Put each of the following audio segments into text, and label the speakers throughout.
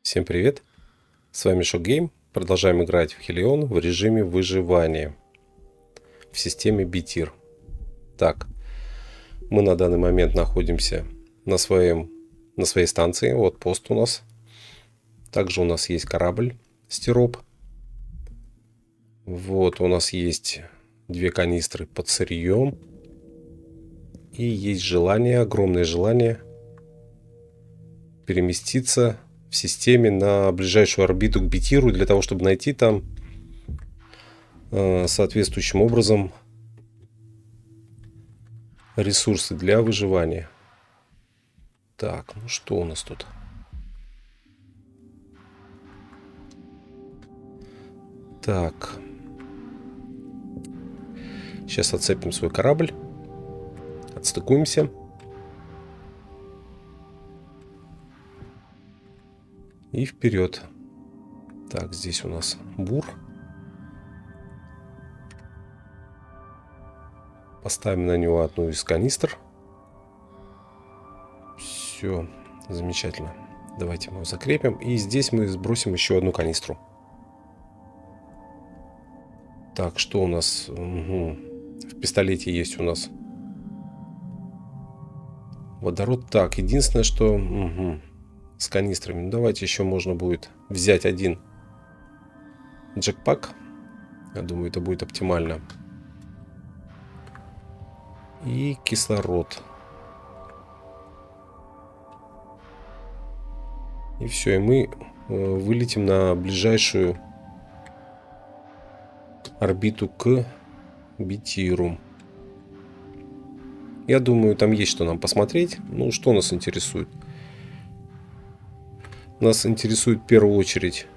Speaker 1: Всем привет! С вами Шогейм. Продолжаем играть в Хелион в режиме выживания в системе Битир. Так, мы на данный момент находимся на своей станции. Вот пост у нас. Также у нас есть корабль Стероп. Вот у нас есть 2 канистры под сырьем. И есть желание, огромное желание переместиться в системе на ближайшую орбиту к Битиру для того, чтобы найти там соответствующим образом ресурсы для выживания. Так, ну что у нас тут? Так. Сейчас отцепим свой корабль. Отстыкуемся. И вперед. Так, здесь у нас бур. Поставим на него одну из канистр. Все, замечательно. Давайте мы его закрепим. И здесь мы сбросим еще одну канистру. Так, что у нас? Угу. В пистолете есть у нас водород. Так, единственное, что с канистрами. Ну, давайте еще можно будет взять один джекпак. Я думаю, это будет оптимально. И кислород. И все, и мы вылетим на ближайшую орбиту к Битиру. Я думаю, там есть что нам посмотреть. Ну, что нас интересует? Нас интересует в первую очередь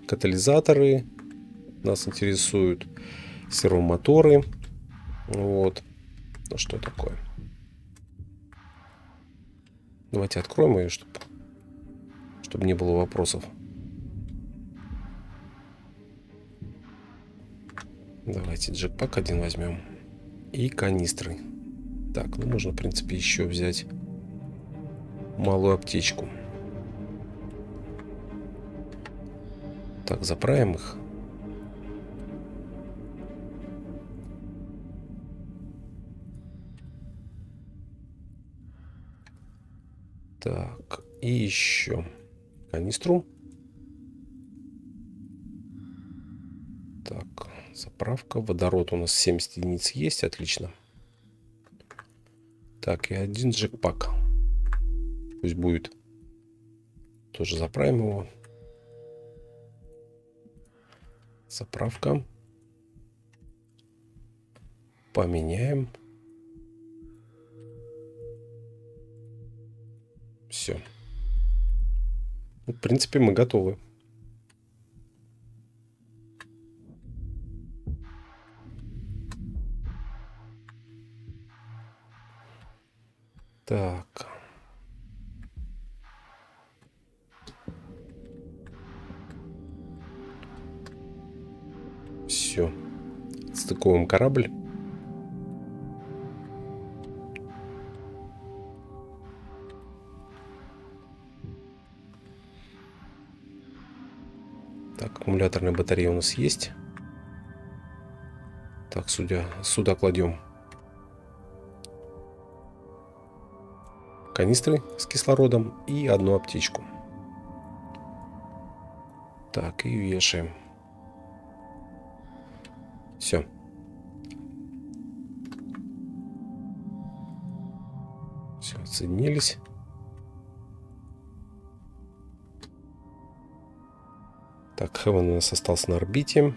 Speaker 1: катализаторы. Нас интересуют сервомоторы. Вот. Ну, что такое? Давайте откроем ее, чтобы не было вопросов. Давайте джекпак один возьмем. И канистры. Так, ну можно, в принципе, еще взять малую аптечку. Так, заправим их. Так, и еще канистру. Так, заправка. Водород у нас 70 единиц есть, отлично. Так, и один джекпак. Пусть будет. Тоже заправим его. Заправка. Поменяем. Все. В принципе, мы готовы. Так. Все. Стыкуем корабль. Так, аккумуляторная батарея у нас есть. Так, сюда кладем канистры с кислородом и одну аптечку. Так, и вешаем. Все. Все, отсоединились. Так, Хевен у нас остался на орбите.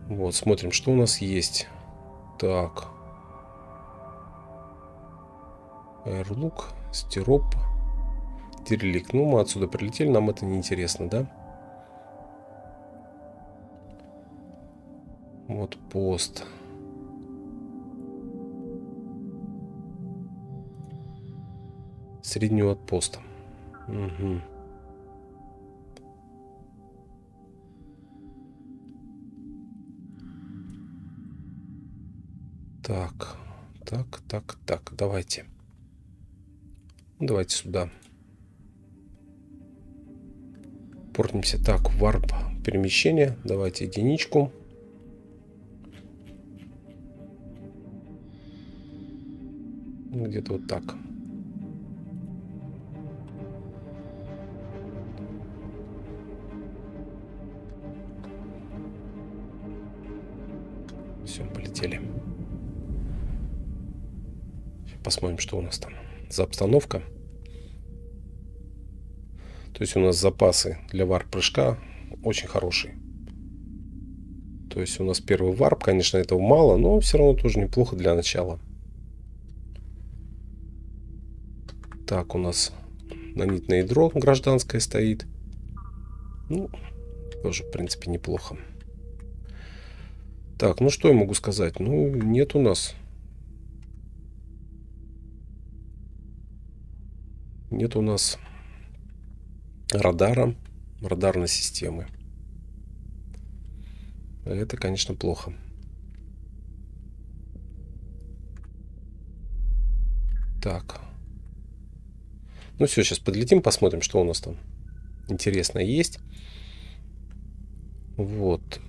Speaker 1: Вот, смотрим, что у нас есть. Так. Эрлук, Стероп, Тирлик. Ну, мы отсюда прилетели, нам это не интересно, да? Вот пост. Средний отпост. Угу. Так, давайте. Давайте сюда. Портнимся. Так, варп перемещения. Давайте единичку. Где-то вот так. Все, полетели. Посмотрим, что у нас там за обстановка. То есть у нас запасы для варп-прыжка очень хорошие. То есть у нас первый варп, конечно, этого мало, но все равно тоже неплохо для начала. Так, у нас нанитное ядро гражданское стоит. Ну, тоже, в принципе, неплохо. Так, ну что я могу сказать? Ну, нет у нас. Нет у нас радара, радарной системы. Это, конечно, плохо. Так. Ну все, сейчас подлетим, посмотрим, что у нас там интересное есть. Вот.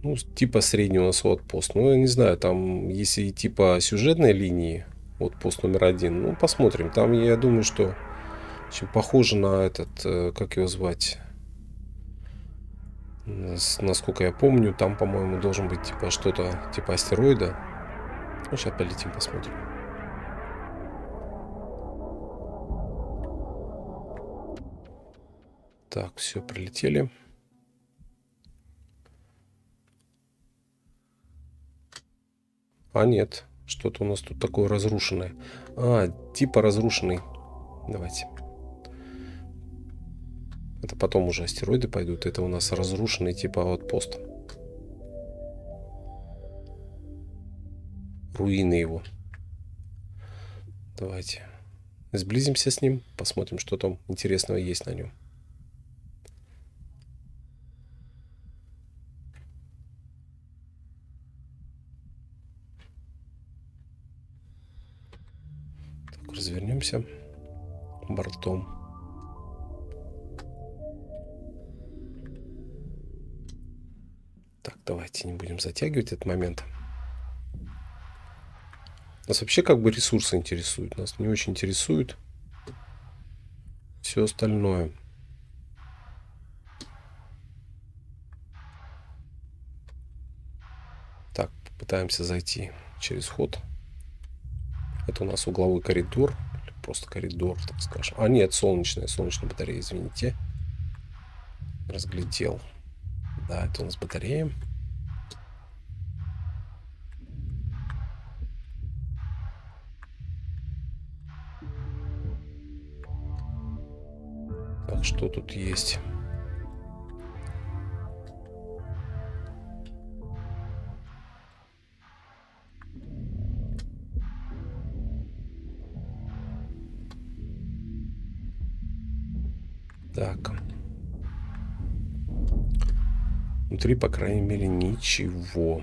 Speaker 1: Ну, типа средний у нас отпуск. Ну, я не знаю, там, если типа сюжетной линии, отпуск номер 1, ну, посмотрим. Там, я думаю, что очень похоже на этот, как его звать, насколько я помню, там, по-моему, должен быть типа что-то типа астероида. Ну, сейчас полетим, посмотрим. Так, все, прилетели. А, нет, что-то у нас тут такое разрушенное. А, типа разрушенный. Давайте. Это потом уже астероиды пойдут. Это у нас разрушенный типа аутпост. Руины его. Давайте сблизимся с ним. Посмотрим, что там интересного есть на нем. Так, развернемся бортом. Так, давайте не будем затягивать этот момент. Нас вообще как бы ресурсы интересуют. Нас не очень интересует все остальное. Так, попытаемся зайти через ход. Это у нас угловой коридор. Просто коридор, так скажем. А, нет, солнечная батарея, извините. Разглядел. Да, это у нас батарея. Так, что тут есть? Так. Внутри, по крайней мере, ничего.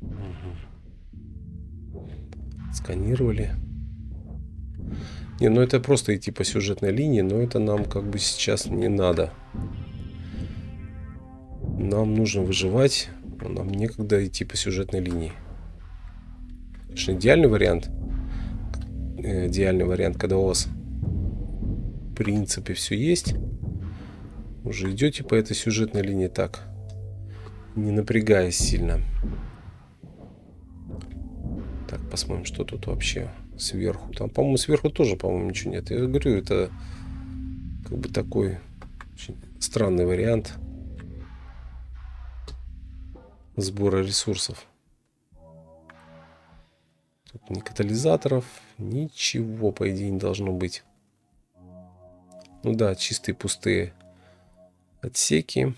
Speaker 1: Угу. Сканировали. Не, ну это просто идти по сюжетной линии, но это нам как бы сейчас не надо. Нам нужно выживать, но нам некогда идти по сюжетной линии. Конечно, идеальный вариант, когда у вас в принципе все есть, уже идете по этой сюжетной линии так, не напрягаясь сильно. Так, посмотрим, что тут вообще сверху. Там, по-моему, сверху тоже, по-моему, ничего нет. Я говорю, это как бы такой очень странный вариант сбора ресурсов. Тут ни катализаторов, ничего, по идее, не должно быть. Ну да, чистые пустые отсеки.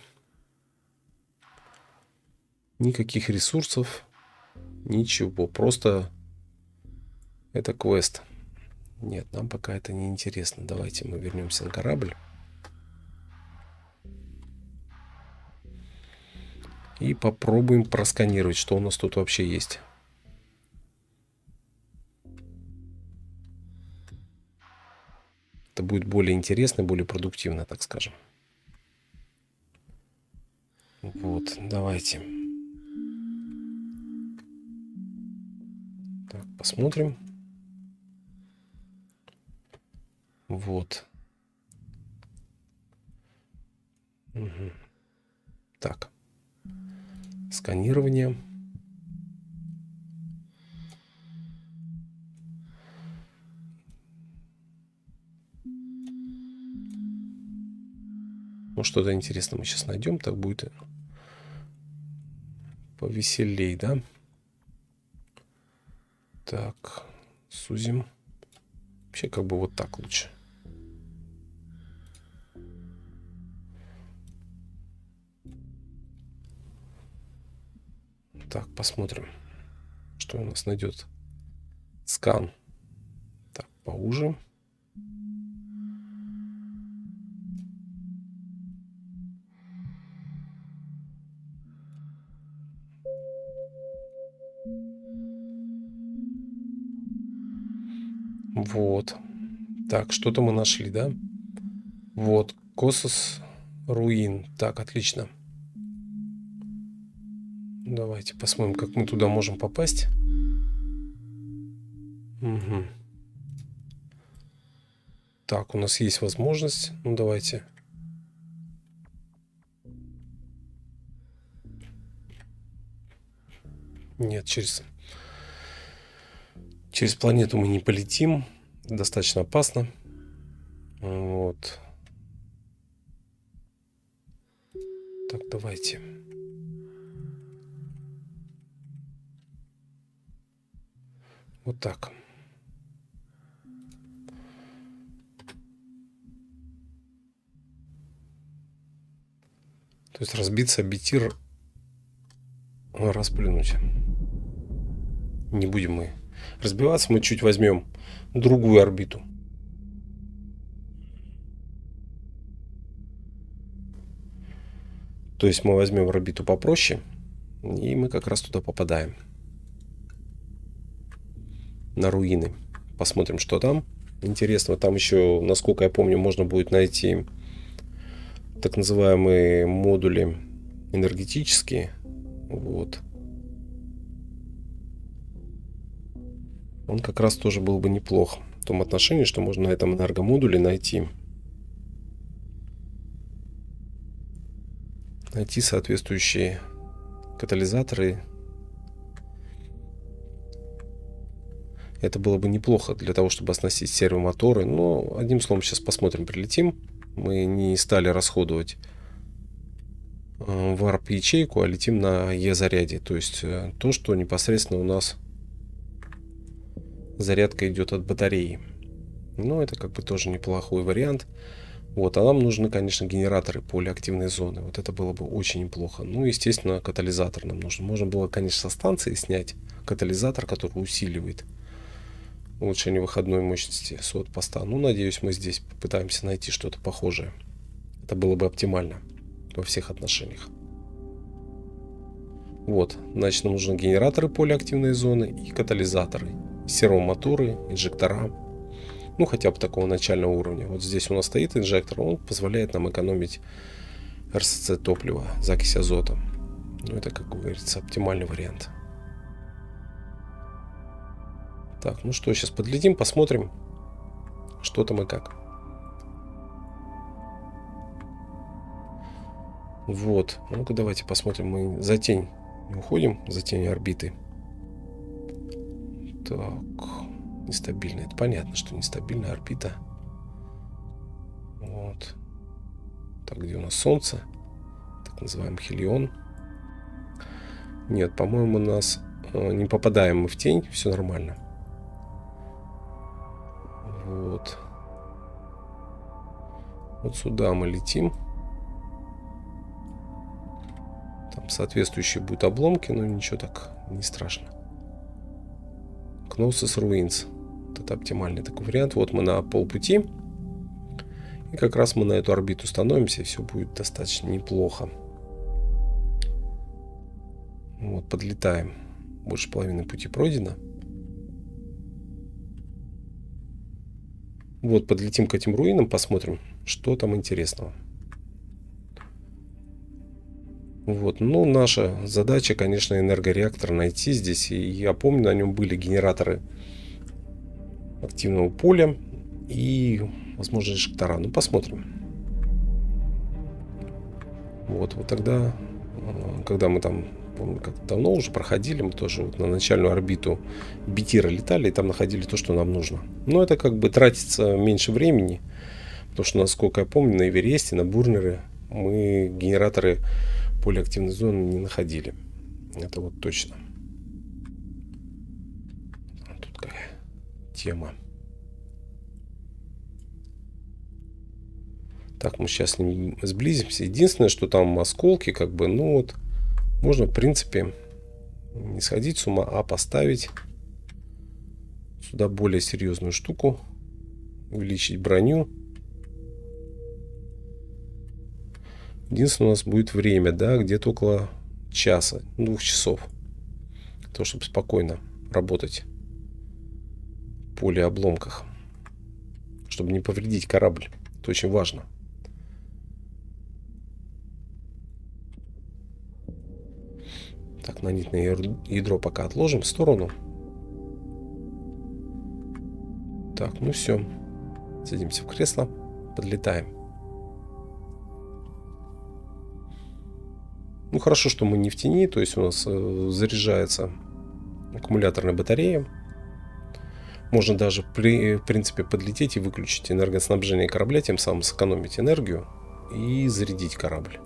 Speaker 1: Никаких ресурсов. Ничего. Просто это квест. Нет, нам пока это не интересно. Давайте мы вернемся на корабль. И попробуем просканировать, что у нас тут вообще есть. Это будет более интересно, более продуктивно, так скажем. Вот, давайте. Так, посмотрим. Вот. Угу. Так. Сканирование. Ну, что-то интересное мы сейчас найдем, так будет повеселей, да? Так, сузим. Вообще, как бы вот так лучше. Так, посмотрим, что у нас найдет. Скан. Так, поуже. Вот. Так, что-то мы нашли, да? Вот, Косос Руин. Так, отлично. Давайте посмотрим, как мы туда можем попасть. Угу. Так, у нас есть возможность. Ну, давайте. Нет, через планету мы не полетим. Достаточно опасно. Вот. Так, давайте. Вот так. То есть разбиться битир, расплюнуть. Не будем мы разбиваться, мы чуть возьмем другую орбиту. То есть мы возьмем орбиту попроще, и мы как раз туда попадаем. На руины. Посмотрим, что там. Интересно, там еще, насколько я помню, можно будет найти так называемые модули энергетические. Вот. Он как раз тоже был бы неплох в том отношении, что можно на этом энергомодуле найти соответствующие катализаторы. Это было бы неплохо для того, чтобы оснастить сервомоторы. Но, одним словом, сейчас посмотрим, прилетим. Мы не стали расходовать варп-ячейку, а летим на Е-заряде. То есть то, что непосредственно у нас зарядка идет от батареи. Но это как бы тоже неплохой вариант. Вот, а нам нужны, конечно, генераторы полиактивной зоны. Вот это было бы очень неплохо. Ну, естественно, катализатор нам нужен. Можно было, конечно, со станции снять катализатор, который усиливает улучшение выходной мощности сот поста. Ну, надеюсь, мы здесь попытаемся найти что-то похожее. Это было бы оптимально во всех отношениях. Вот, значит, нам нужны генераторы полиактивной зоны и катализаторы, сервомоторы, инжектора. Ну, хотя бы такого начального уровня. Вот здесь у нас стоит инжектор, он позволяет нам экономить РСЦ топлива, закись азота. Ну, это, как говорится, оптимальный вариант. Так, ну что, сейчас подлетим, посмотрим, что там и как. Вот, ну-ка давайте посмотрим, мы за тень не уходим, за тень орбиты. Так, нестабильная, это понятно, что нестабильная орбита. Вот. Так, где у нас Солнце? Так называемый Хелион. Нет, по-моему, у нас не попадаем мы в тень, все нормально. Вот. Вот сюда мы летим. Там соответствующие будут обломки, но ничего, так не страшно. Knossos Ruins. Вот это оптимальный такой вариант. Вот мы на полпути. И как раз мы на эту орбиту становимся, и все будет достаточно неплохо. Вот, подлетаем. Больше половины пути пройдено. Вот, подлетим к этим руинам, посмотрим, что там интересного. Вот, ну, наша задача, конечно, энергореактор найти здесь. И я помню, на нем были генераторы активного поля и, возможно, инжектора. Ну, посмотрим. Вот тогда, когда мы там, помню, как давно уже проходили, мы тоже вот на начальную орбиту Битира летали, и там находили то, что нам нужно. Но это как бы тратится меньше времени, потому что, насколько я помню, на Эвересте, на Бурнере мы генераторы полиактивной зоны не находили. Это вот точно. Тут какая тема. Так, мы сейчас с ним сблизимся. Единственное, что там осколки, как бы, ну вот, можно, в принципе, не сходить с ума, а поставить сюда более серьезную штуку. Увеличить броню. Единственное, у нас будет время, да, где-то около часа, 2 часов. Для того, чтобы спокойно работать в полиобломках. Чтобы не повредить корабль. Это очень важно. Так, нанитное ядро пока отложим в сторону. Так, ну все. Садимся в кресло. Подлетаем. Ну, хорошо, что мы не в тени. То есть у нас заряжается аккумуляторная батарея. Можно даже, в принципе, подлететь и выключить энергоснабжение корабля. Тем самым сэкономить энергию и зарядить корабль.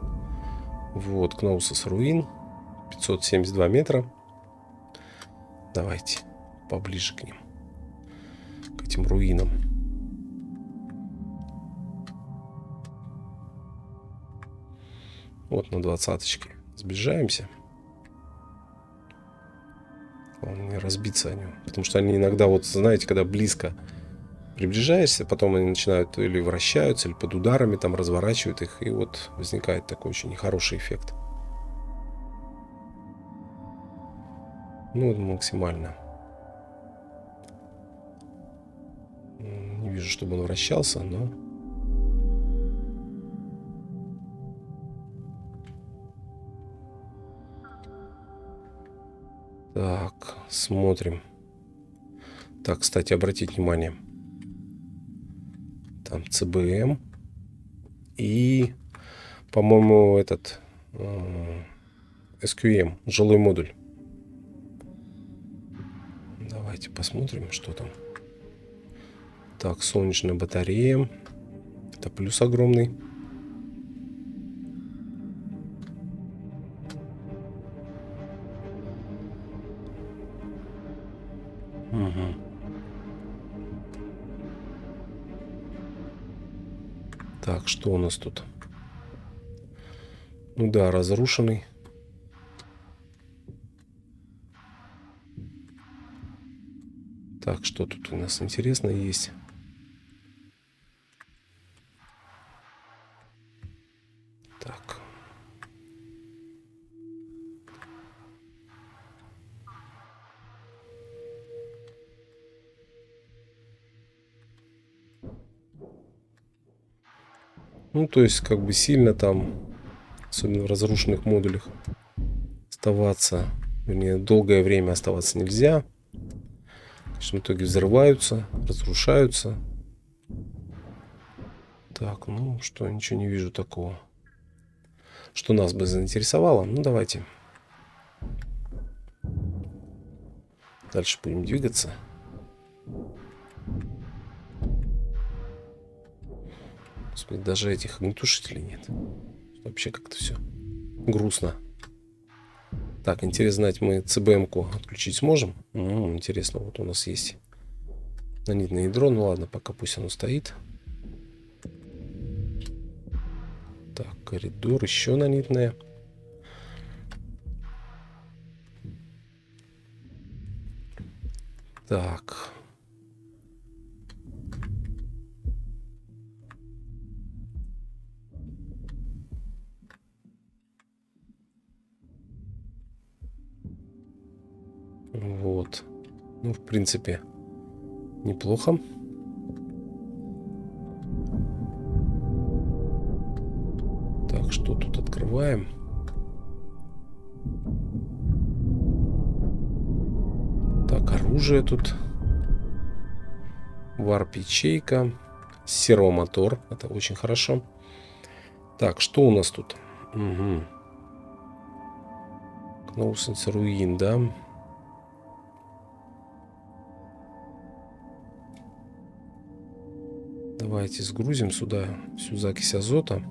Speaker 1: Вот, Кноусос руин. 572 метра. Давайте поближе к ним. К этим руинам. Вот на 20-очке. Сближаемся. Главное не разбиться о него. Потому что они иногда, вот знаете, когда близко приближаешься, потом они начинают или вращаются, или под ударами там разворачивают их. И вот возникает такой очень нехороший эффект. Ну, это максимально. Не вижу, чтобы он вращался, но... Так, смотрим. Так, кстати, обратите внимание. Там ЦБМ. И, по-моему, этот SQM, жилой модуль. Давайте посмотрим, что там. Так, солнечная батарея. Это плюс огромный. Угу. Так, что у нас тут? Ну да, разрушенный. Так, что тут у нас интересно есть? Так. Ну, то есть, как бы сильно там, особенно в разрушенных модулях, оставаться, вернее, долгое время оставаться нельзя. В итоге взрываются, разрушаются. Так, ну что, ничего не вижу такого, что нас бы заинтересовало. Ну, давайте. Дальше будем двигаться. Господи, даже этих огнетушителей нет. Вообще как-то все грустно. Так, интересно знать, мы ЦБМ-ку отключить сможем? Интересно, вот у нас есть нанитное ядро. Ну ладно, пока пусть оно стоит. Так, коридор, еще нанитное. Так. Вот. Ну, в принципе, неплохо. забываем. Так, оружие тут. Варп-ячейка. Сервомотор. Это очень хорошо. Так, что у нас тут? Угу. Кноусенс руин, да? Давайте сгрузим сюда всю закись азота.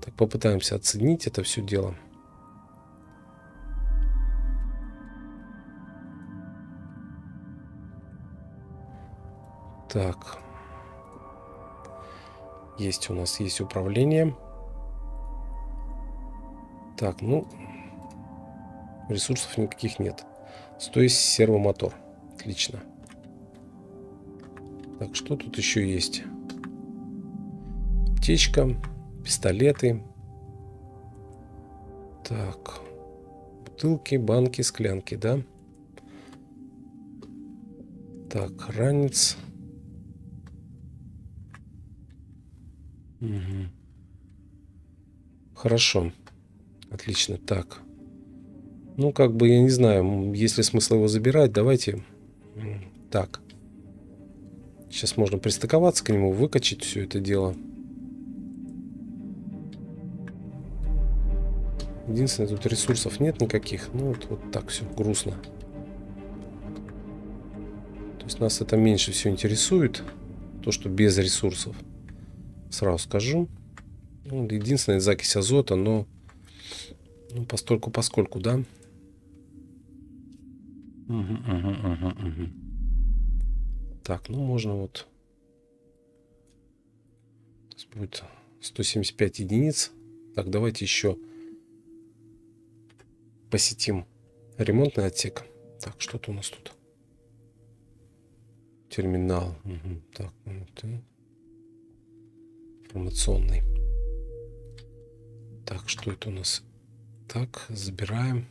Speaker 1: Так, попытаемся оценить это все дело. Так. Есть у нас, есть управление. Так, ну, ресурсов никаких нет. То есть сервомотор. Отлично. Так, что тут еще есть? Аптечка, пистолеты. Так. Бутылки, банки, склянки, да? Так, ранец. Угу. Хорошо. Отлично. Так. Ну, как бы, я не знаю, есть ли смысл его забирать. Давайте. Так. Сейчас можно пристыковаться к нему, выкачать все это дело. Единственное, тут ресурсов нет никаких. Ну, вот так все грустно. То есть нас это меньше всего интересует. То, что без ресурсов. Сразу скажу. Ну, единственное, закись азота, но ну, поскольку, да. Угу. Так, ну можно вот. Будет 175 единиц. Так, давайте еще посетим ремонтный отсек. Так, что-то у нас тут. Терминал. Угу. Так, это информационный. Так, что это у нас? Так, забираем.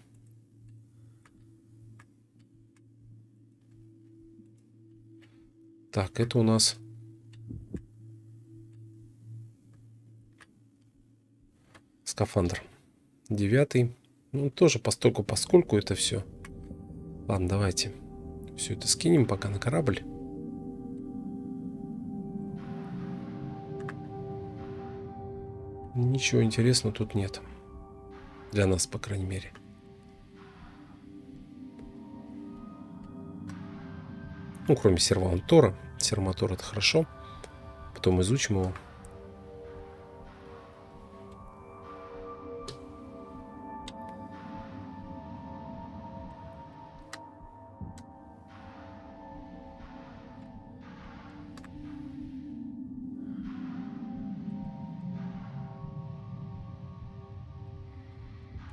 Speaker 1: Так, это у нас скафандр. 9. Ну, тоже поскольку это все. Ладно, давайте все это скинем пока на корабль. Ничего интересного тут нет. Для нас, по крайней мере. Ну, кроме сервомотора. Сервомотор — это хорошо. Потом изучим его.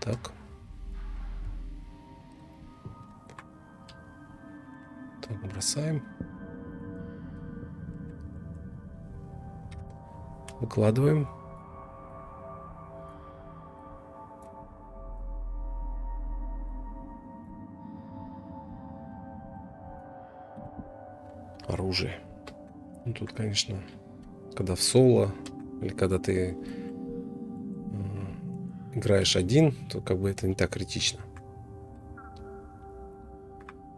Speaker 1: Так. Так, бросаем. Выкладываем. Оружие. Ну, тут, конечно, когда в соло или когда ты играешь один, то как бы это не так критично.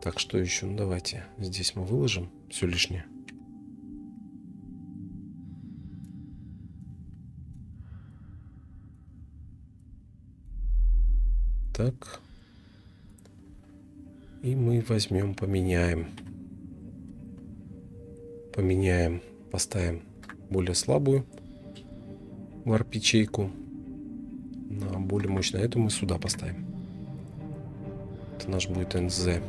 Speaker 1: Так, что еще? Ну, давайте здесь мы выложим все лишнее. Так. И мы возьмем, поменяем. Поставим более слабую варп-ячейку на более мощную. Эту мы сюда поставим. Это наш будет НЗ.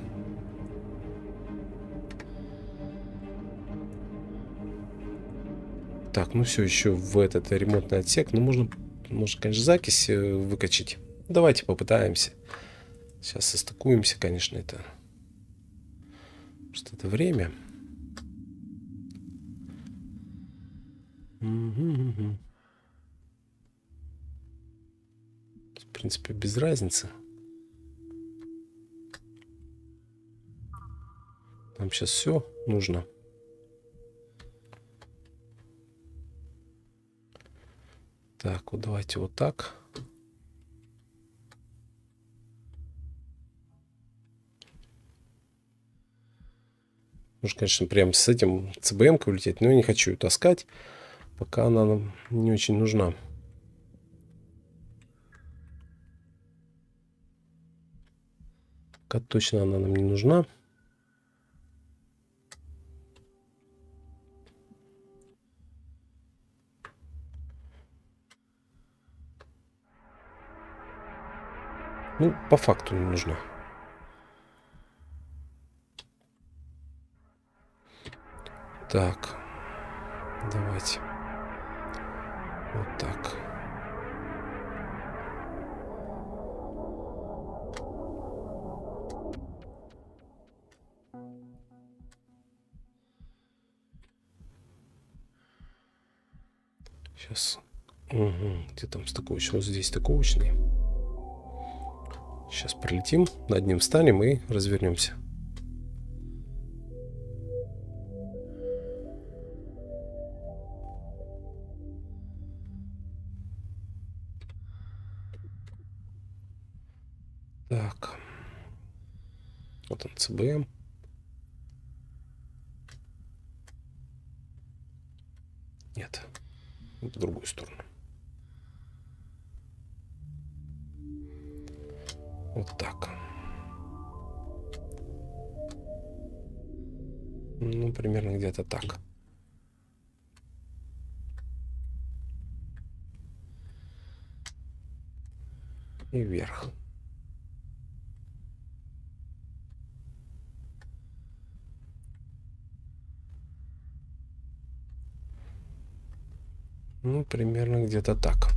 Speaker 1: Так, ну все, еще в этот ремонтный отсек. Ну, можно, конечно, закись выкачать. Давайте попытаемся. Сейчас состыкуемся, конечно, это... Просто это время. Угу. В принципе, без разницы. Нам сейчас все нужно. Так, вот давайте вот так. Можно, конечно, прям с этим ЦБМ-кой улететь, но я не хочу ее таскать, пока она нам не очень нужна. Пока точно она нам не нужна. Ну, по факту не нужна. Так, давайте. Вот так. Сейчас. Угу. Где там стыковочный? Вот здесь стыковочный. Сейчас пролетим, над ним встанем и развернемся. Так. Вот он, ЦБМ. Нет. В другую сторону. Вот так. Ну, примерно где-то так. И вверх. Ну, примерно где-то так.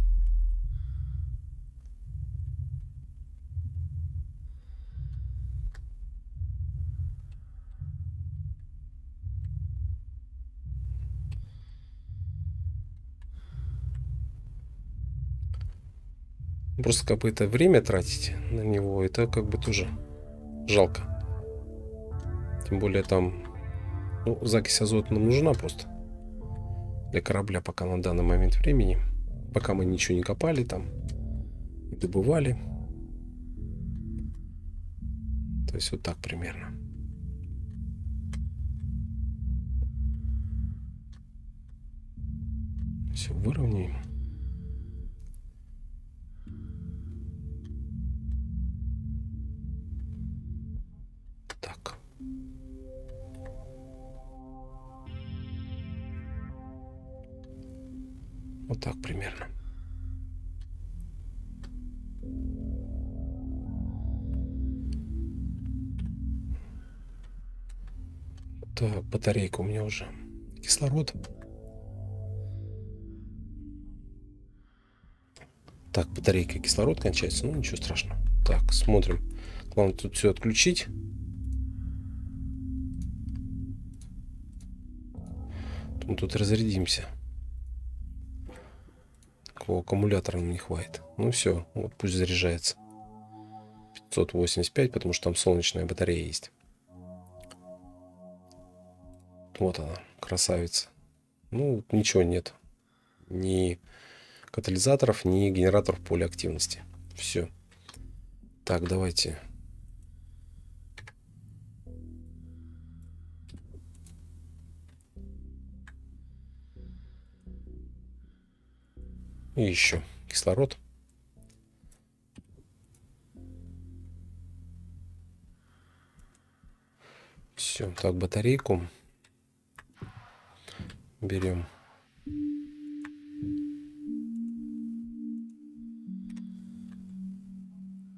Speaker 1: Просто какое-то время тратить на него, это как бы тоже жалко. Тем более там, ну, закись азота нам нужна просто для корабля пока на данный момент времени. Пока мы ничего не копали там, не добывали. То есть вот так примерно. Все, выровняем. Так. Вот так примерно. Так, батарейка у меня уже. Кислород. Так, батарейка и кислород кончается. Ну, ничего страшного. Так, смотрим. Главное тут все отключить. Мы тут разрядимся. Такого аккумулятора нам не хватит. Ну все, вот пусть заряжается. 585, потому что там солнечная батарея есть. Вот она, красавица. Ну, ничего нет. Ни катализаторов, ни генераторов поля активности. Все. Так, давайте. И еще кислород. Все, так, батарейку берем.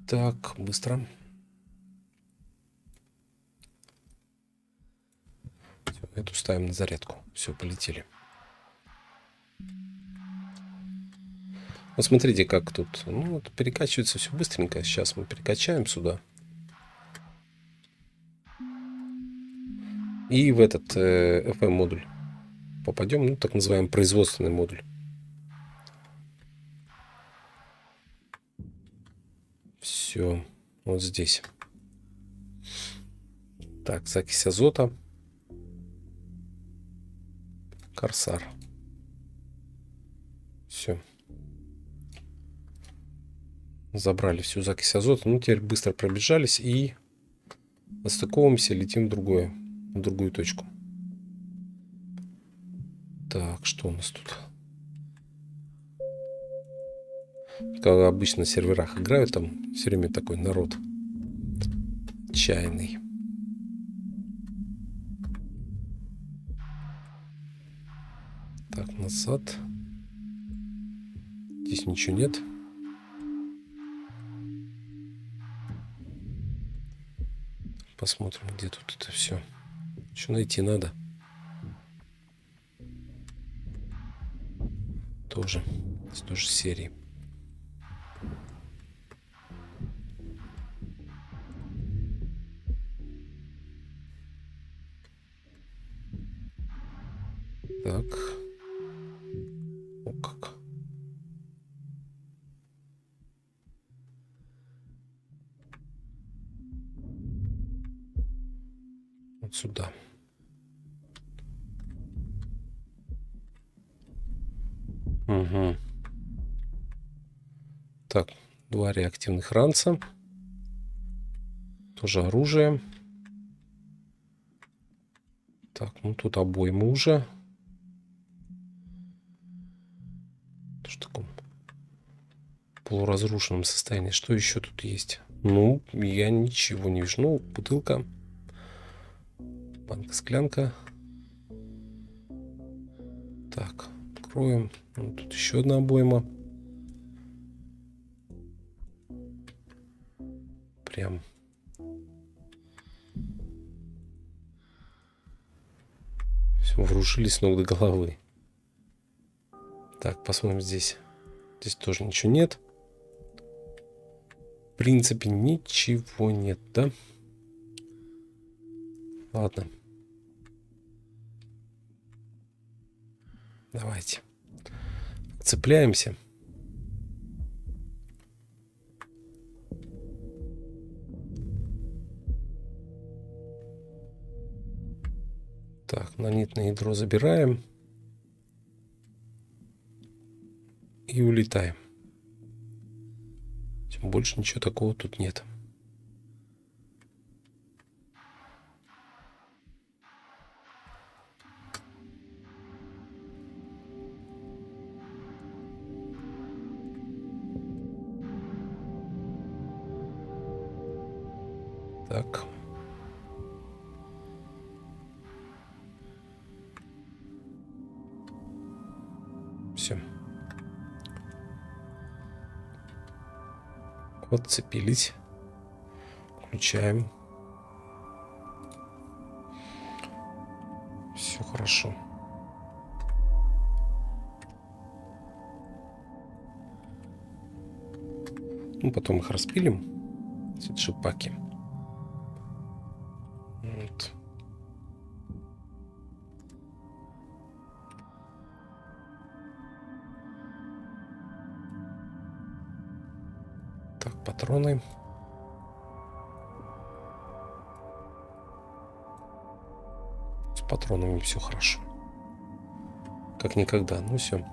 Speaker 1: Так, быстро. Всё, эту ставим на зарядку. Все, полетели. Вот смотрите, как тут. Ну, вот перекачивается все быстренько. Сейчас мы перекачаем сюда. И в этот FM-модуль попадем. Ну, так называемый производственный модуль. Все. Вот здесь. Так, закись азота. Корсар. Все. Забрали всю закись азота. Ну, теперь быстро пробежались и отстыковываемся, летим в другую точку. Так, что у нас тут? Как обычно на серверах играют, там все время такой народ чайный. Так, назад. Здесь ничего нет. Посмотрим, где тут это все. Еще найти надо. Тоже. Здесь тоже серии. Так. О, как. Вот сюда. Угу. Так, 2 реактивных ранца. Тоже оружие. Так, ну тут обоймы уже. В таком полуразрушенном состоянии. Что еще тут есть? Ну, я ничего не вижу. Ну, бутылка. Банка-склянка. Так, откроем. Ну, тут еще одна обойма. Прям. Все, вооружились с ног до головы. Так, посмотрим здесь. Здесь тоже ничего нет. В принципе, ничего нет, да? Ладно. Давайте. Цепляемся. Так, нанитное ядро забираем. И улетаем. Больше ничего такого тут нет. Так. Все. Отцепились. Включаем. Все хорошо. Ну, потом их распилим. Эти шипаки. Вот. Так, патроны. С патронами все хорошо. Как никогда. Ну все.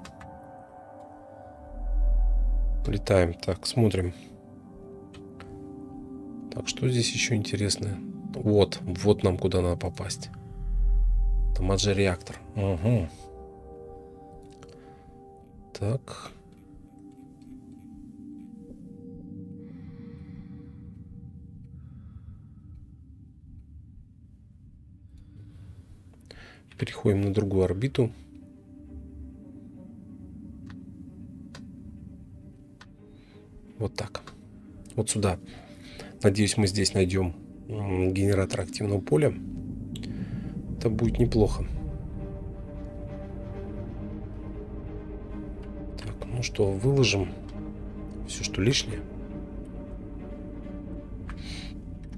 Speaker 1: Летаем. Так, смотрим. Так, что здесь еще интересное? Вот нам куда надо попасть. Там реактор. Угу. Так. Переходим на другую орбиту. Вот так. Вот сюда. Надеюсь, мы здесь найдем генератор активного поля. Это будет неплохо. Так, ну что, выложим все, что лишнее.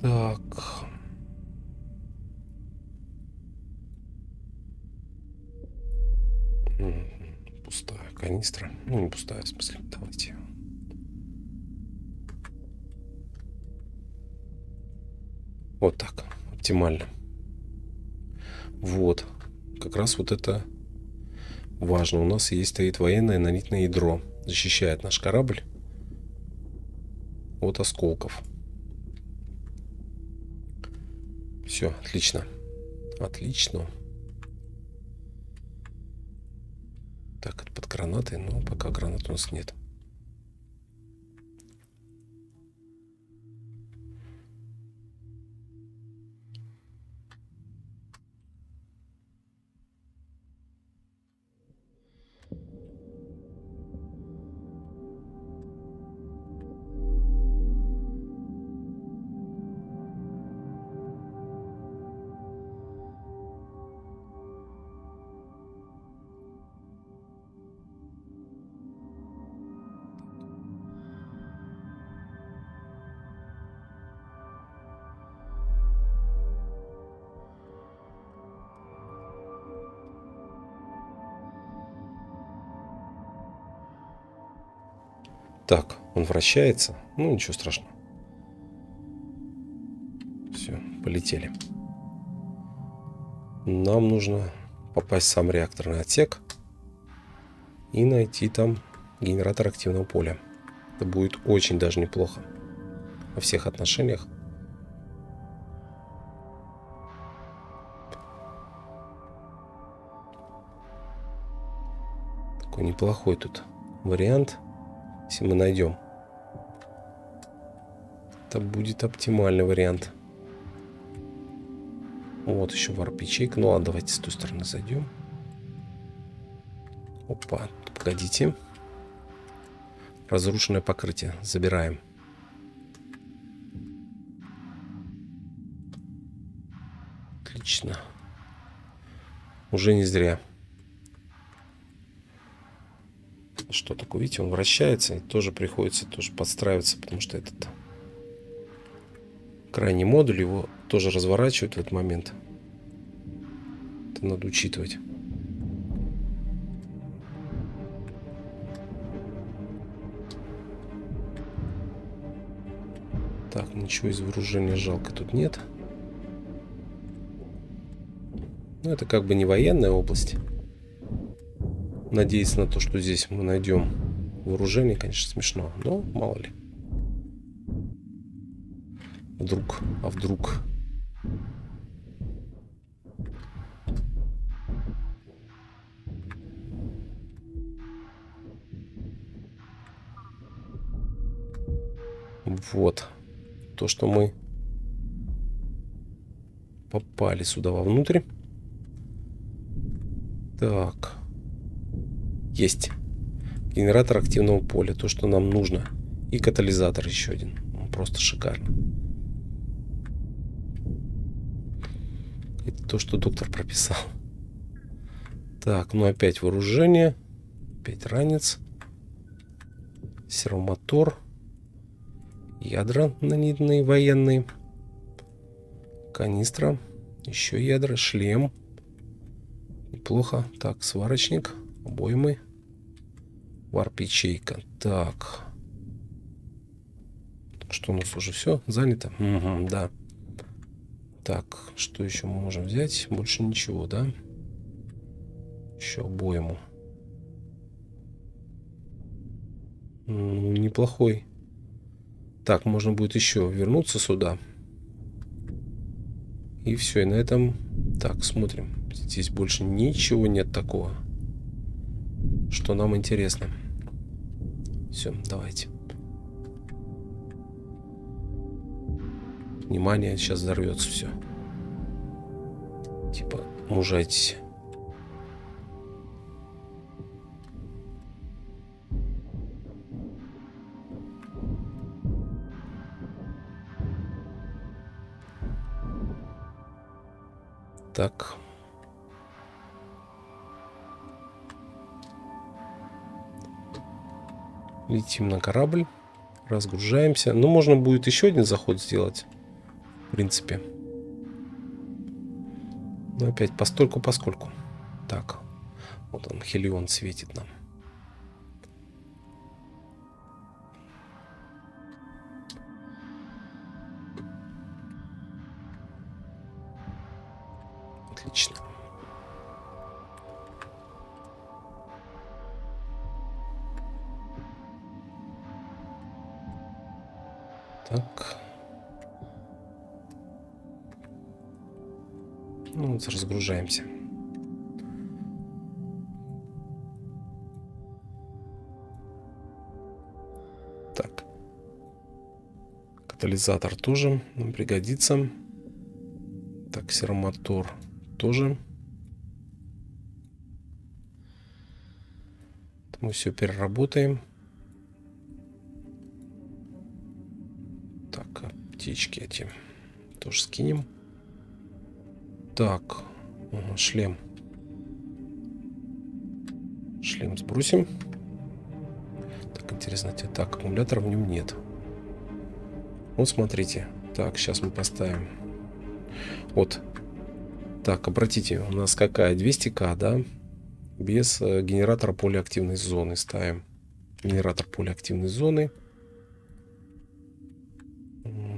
Speaker 1: Так. Пустая канистра. Ну, не пустая, в смысле. Давайте. Вот так. Оптимально. Вот. Как раз вот это важно. У нас стоит военное нанитное ядро. Защищает наш корабль. от осколков. Все, отлично. Отлично. Так, это под гранатой, но пока гранат у нас нет. Так, он вращается. Ну, ничего страшного. Все, полетели. Нам нужно попасть в сам реакторный отсек и найти там генератор активного поля. Это будет очень даже неплохо во всех отношениях. Такой неплохой тут вариант. Если мы найдем, это будет оптимальный вариант. Вот еще варп-ячейка. Ну ладно, давайте с той стороны зайдем. Опа, погодите. Разрушенное покрытие. Забираем. Отлично. Уже не зря. Что такое? Видите, он вращается. И тоже приходится подстраиваться, потому что этот крайний модуль его тоже разворачивают в этот момент. Это надо учитывать. Так, ничего из вооружения жалко тут нет. Ну, это как бы не военная область. Надеяться на то, что здесь мы найдем вооружение, конечно, смешно. Но мало ли. Вдруг. Вот. То, что мы попали сюда вовнутрь. Так. Есть. Генератор активного поля. То, что нам нужно. И катализатор еще один. Он просто шикарно. Это то, что доктор прописал. Так, ну опять вооружение. Опять ранец. Сервомотор. Ядра нанитные военные. Канистра. Еще ядра. Шлем. Неплохо. Так, сварочник. Обоймы. Варп-ячейка. Так. Что у нас уже все занято? Угу, да. Так, что еще мы можем взять? Больше ничего, да? Еще обойму. Неплохой. Так, можно будет еще вернуться сюда. И все, и на этом... Так, смотрим. Здесь больше ничего нет такого, что нам интересно. Все, давайте. Внимание, сейчас взорвется все. Типа, мужайтесь. Так. Летим на корабль. Разгружаемся. Ну, можно будет еще один заход сделать. В принципе. Но опять постольку-поскольку. Так. Вот он, Хелион светит нам. Отлично. Так. Ну, вот разгружаемся. Так. Катализатор тоже нам пригодится. Так, серомотор тоже. Мы все переработаем. Так, птички эти тоже скинем. Так, шлем. Шлем сбросим. Так, интересно, так, аккумулятора в нем нет. Вот смотрите. Так, сейчас мы поставим. Вот. Так, обратите, у нас какая? 200К, да? Без генератора полиактивной зоны ставим. Генератор полиактивной зоны.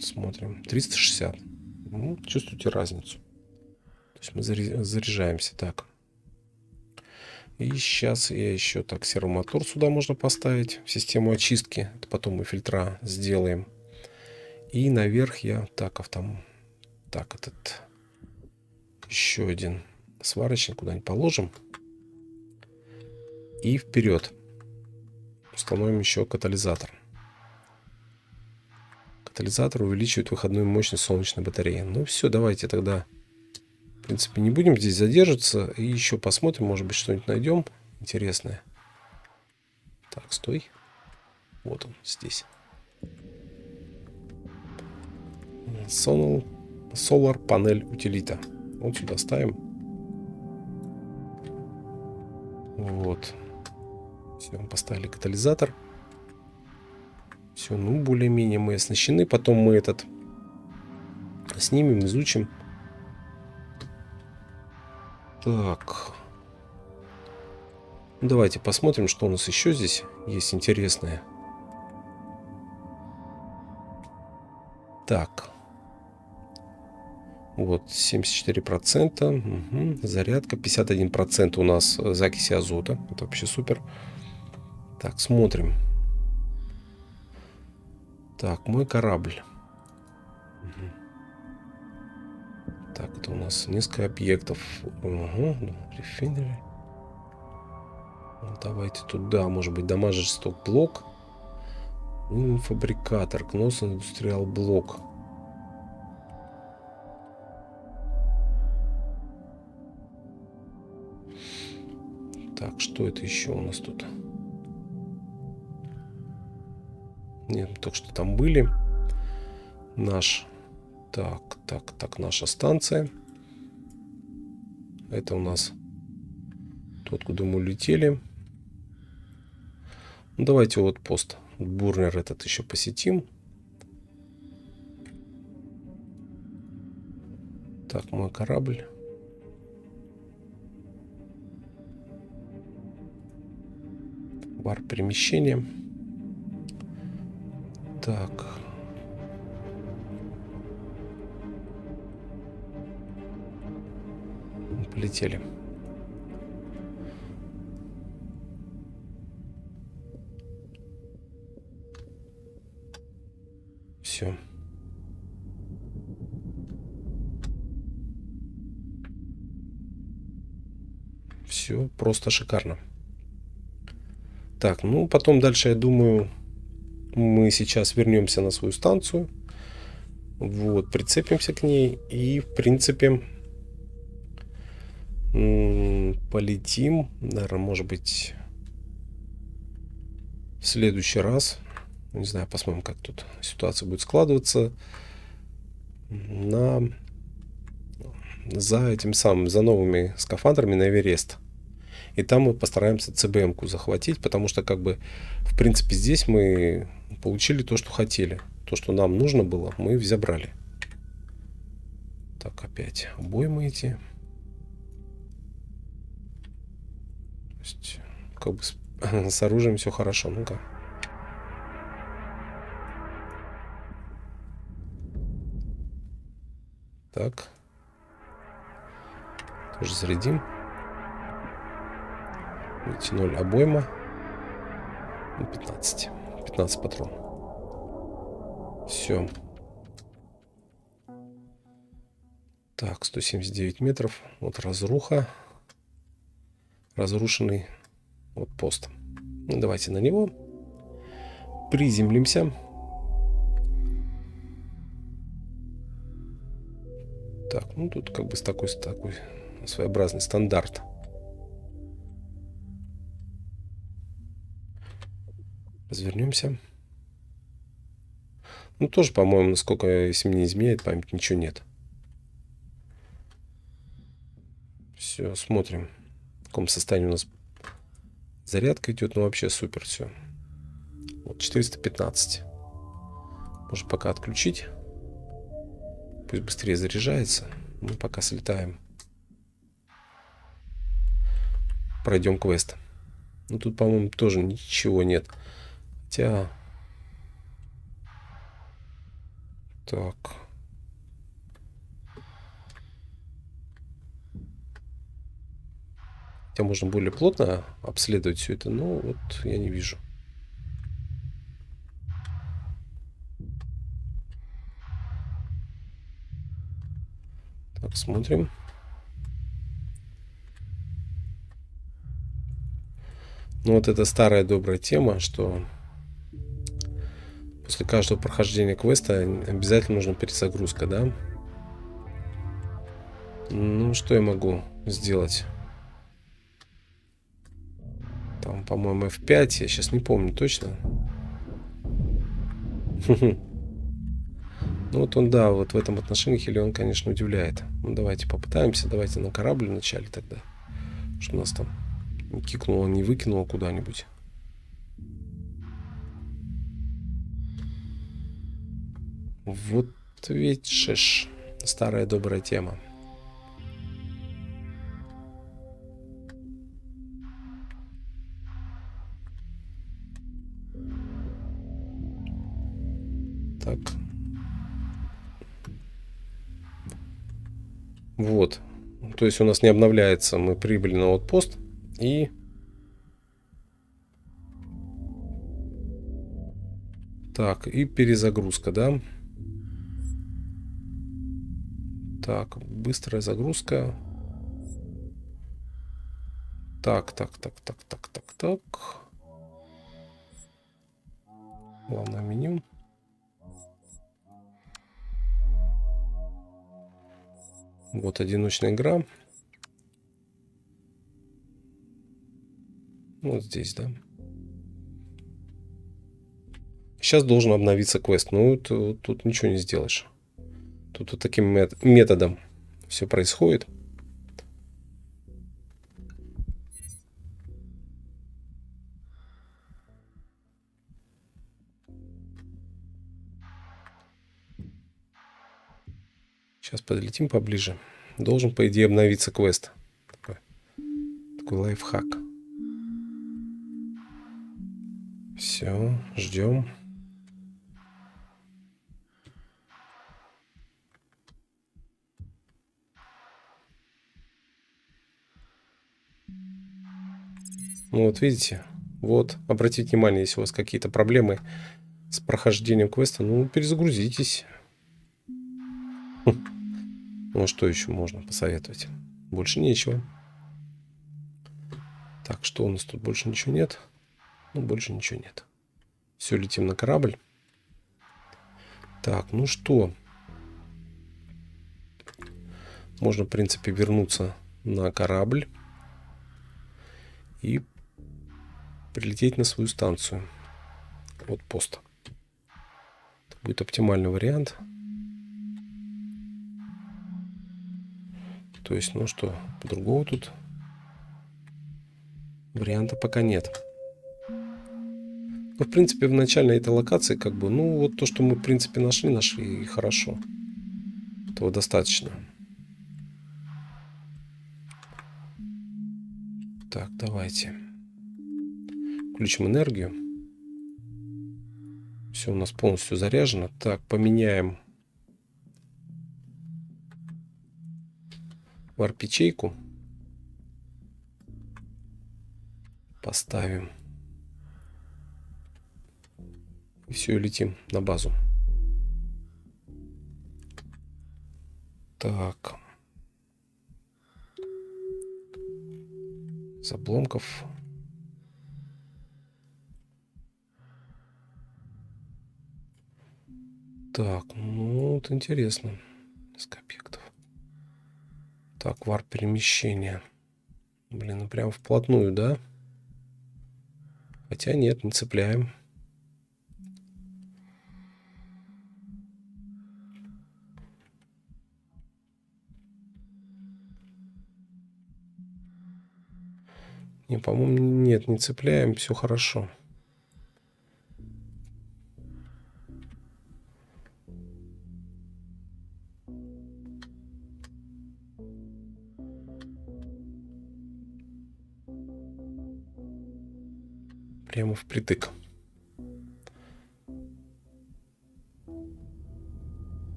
Speaker 1: Смотрим. 360. Ну, чувствуете разницу. То есть мы заряжаемся. Так. И сейчас я еще так сервомотор сюда можно поставить в систему очистки. Это потом мы фильтра сделаем. И наверх я так так этот еще один сварочник куда-нибудь положим. И вперед. Установим еще катализатор. Катализатор увеличивает выходную мощность солнечной батареи. Ну все, давайте тогда, в принципе, не будем здесь задерживаться. И еще посмотрим, может быть, что-нибудь найдем интересное. Так, стой. Вот он здесь. Solar панель утилита. Вот сюда ставим. Вот. Все, поставили катализатор. Все, ну, более-менее мы оснащены. Потом мы этот снимем, изучим. Так. Давайте посмотрим, что у нас еще здесь есть интересное. Так. Вот, 74%. Угу. Зарядка. 51% у нас закиси азота. Это вообще супер. Так, смотрим. Так, мой корабль. Угу. Так, это у нас несколько объектов. Угу. Рефинери. Давайте туда. Может быть, дамажер сток-блок. Фабрикатор. Кнос индустриал блок. Так, что это еще у нас тут? Нет, только что там были. Так, наша станция. Это у нас тот, куда мы улетели. Ну, давайте вот пост. Бурнер этот еще посетим. Так, мой корабль. Бар перемещения. Так. Полетели. Все. Все просто шикарно. Так, ну потом дальше, я думаю, мы сейчас вернемся на свою станцию. Вот, прицепимся к ней и, в принципе, полетим. Наверное, может быть, в следующий раз. Не знаю, посмотрим, как тут ситуация будет складываться. За этим самым, за новыми скафандрами на Эверест. И там мы постараемся ЦБМ-ку захватить, потому что, как бы, в принципе, здесь мы получили то, что хотели. То, что нам нужно было, мы забрали. Так, опять обоймы эти. То есть, как бы, с оружием все хорошо. Ну-ка. Так. Тоже зарядим. 0 обойма. 15 патронов. Все. Так, 179 метров. Вот разруха. Разрушенный вот пост. Ну, давайте на него приземлимся. Так, ну тут как бы с такой своеобразный стандарт. Развернемся. Ну тоже, по-моему, насколько, если мне не изменяет память, ничего нет. Все, смотрим, в каком состоянии у нас зарядка идет. Ну вообще супер все. Вот 415. Можно пока отключить. Пусть быстрее заряжается. Мы пока слетаем. Пройдем квест. Ну тут, по-моему, тоже ничего нет. Хотя... Так. Хотя можно более плотно обследовать все это, но вот я не вижу. Так, смотрим. Ну вот это старая добрая тема, что после каждого прохождения квеста обязательно нужна перезагрузка, да? Ну, что я могу сделать? Там, по-моему, F5, я сейчас не помню точно. Ну вот он, да, вот в этом отношении Хелион, конечно, удивляет. Ну давайте попытаемся, давайте на корабль вначале тогда. Что у нас там не кикнуло, не выкинуло куда-нибудь. Вот ведь шиш. Старая добрая тема. Так. Вот. То есть у нас не обновляется. Мы прибыли на аутпост. И... Так, и перезагрузка, да? Так, быстрая загрузка. Так. Главное меню. Вот одиночная игра. Вот здесь, да. Сейчас должен обновиться квест. Ну, тут ничего не сделаешь. Тут вот таким методом все происходит. Сейчас подлетим поближе. Должен, по идее, обновиться квест. Такой лайфхак. Все, ждем. Ну вот видите, вот, обратите внимание, если у вас какие-то проблемы с прохождением квеста, ну перезагрузитесь. Ну а что еще можно посоветовать? Больше нечего. Так, что у нас тут больше ничего нет? Ну, больше ничего нет. Все, летим на корабль. Так, ну что? Можно, в принципе, вернуться на корабль и прилететь на свою станцию. Вот пост. Это будет оптимальный вариант. То есть, ну что, по-другому тут варианта пока нет. Но, в принципе, в начальной этой локации, как бы, ну, вот то, что мы, в принципе, нашли, и хорошо. Этого достаточно. Так, давайте. Включим энергию. Все у нас полностью заряжено. Так, поменяем варп-ячейку. Поставим. И все, и летим на базу. Так. Из обломков. Так, ну вот интересно. Несколько объектов. Так, варп перемещения. Блин, ну прям вплотную, да? Хотя нет, не цепляем. Не, по-моему, нет, не цепляем, все хорошо. Прямо впритык.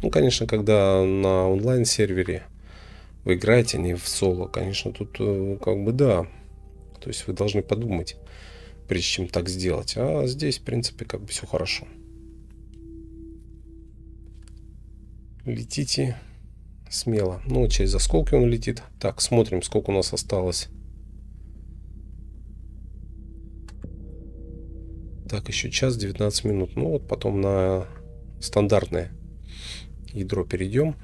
Speaker 1: Ну, конечно, когда на онлайн-сервере вы играете, а не в соло, конечно, тут как бы да. То есть вы должны подумать, прежде чем так сделать. А здесь, в принципе, как бы все хорошо. Летите смело. Ну, через осколки он летит. Так, смотрим, сколько у нас осталось. Так, еще час 19 минут. Ну, вот потом на стандартное ядро перейдем.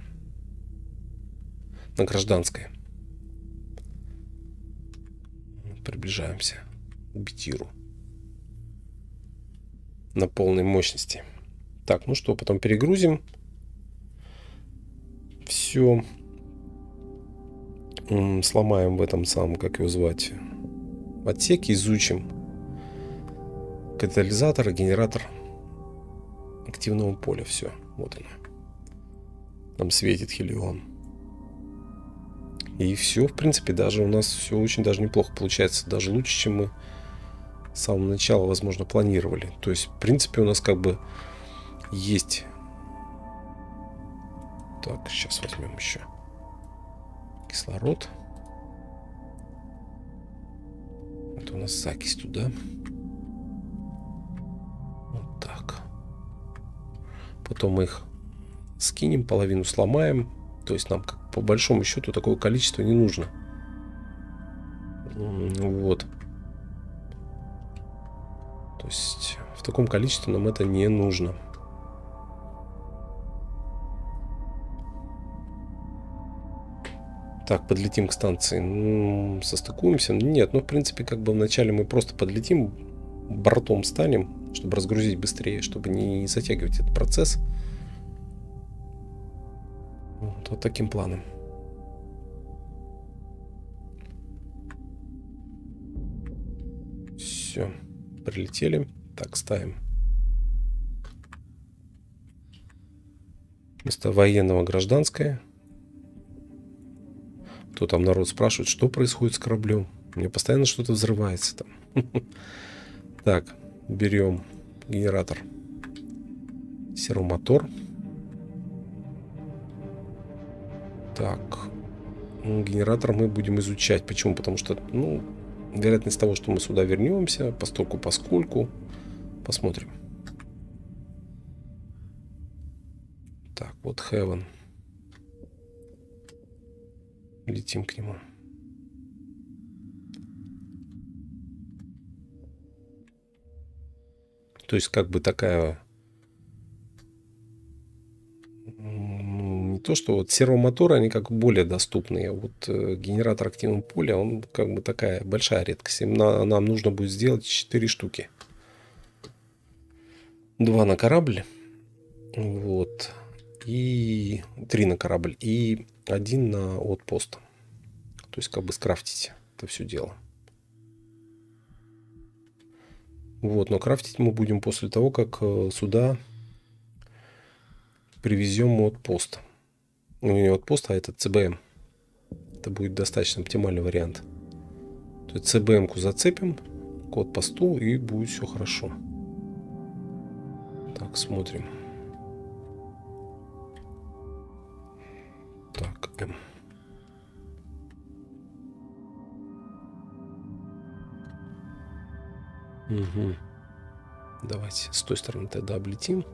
Speaker 1: На гражданское. Приближаемся к Битиру. На полной мощности. Так, ну что, потом перегрузим. Все. Сломаем в этом самом, как его звать, отсеке, изучим катализатор и генератор активного поля. Все, вот оно. Нам светит Хелион. И все, в принципе, даже у нас все очень даже неплохо получается. Даже лучше, чем мы с самого начала, возможно, планировали. То есть, в принципе, у нас как бы есть... Так, сейчас возьмем еще кислород. Это у нас закись туда. Вот так. Потом мы их скинем, половину сломаем. То есть нам как, по большому счету такое количество не нужно. Вот. То есть в таком количестве нам это не нужно. Так, подлетим к станции. Состыкуемся. Нет, ну в принципе как бы вначале мы просто подлетим, бортом станем, чтобы разгрузить быстрее, чтобы не затягивать этот процесс. Вот таким планом. Все, прилетели. Так, ставим. Вместо военного гражданское. То там народ спрашивает, что происходит с кораблем. У меня постоянно что-то взрывается там. Так, берем генератор. Серомотор. Так, генератор мы будем изучать. Почему? Потому что, ну, вероятность того, что мы сюда вернемся, поскольку. Посмотрим. Так, вот Heaven. Летим к нему. То есть как бы такая... Не то, что вот сервомоторы, они как более доступные. Вот генератор активного поля, он как бы такая большая редкость. Нам нужно будет сделать 4 штуки. 2 на корабль. Вот. И 3 на корабль. И 1 на отпост. То есть как бы скрафтить это все дело. Вот, но крафтить мы будем после того, как сюда привезем отпост. Ну, не отпост, а это ЦБМ. Это будет достаточно оптимальный вариант. То есть ЦБМ-ку зацепим к отпосту, и будет все хорошо. Так, смотрим. Так, М. Угу. Давайте с той стороны тогда облетим.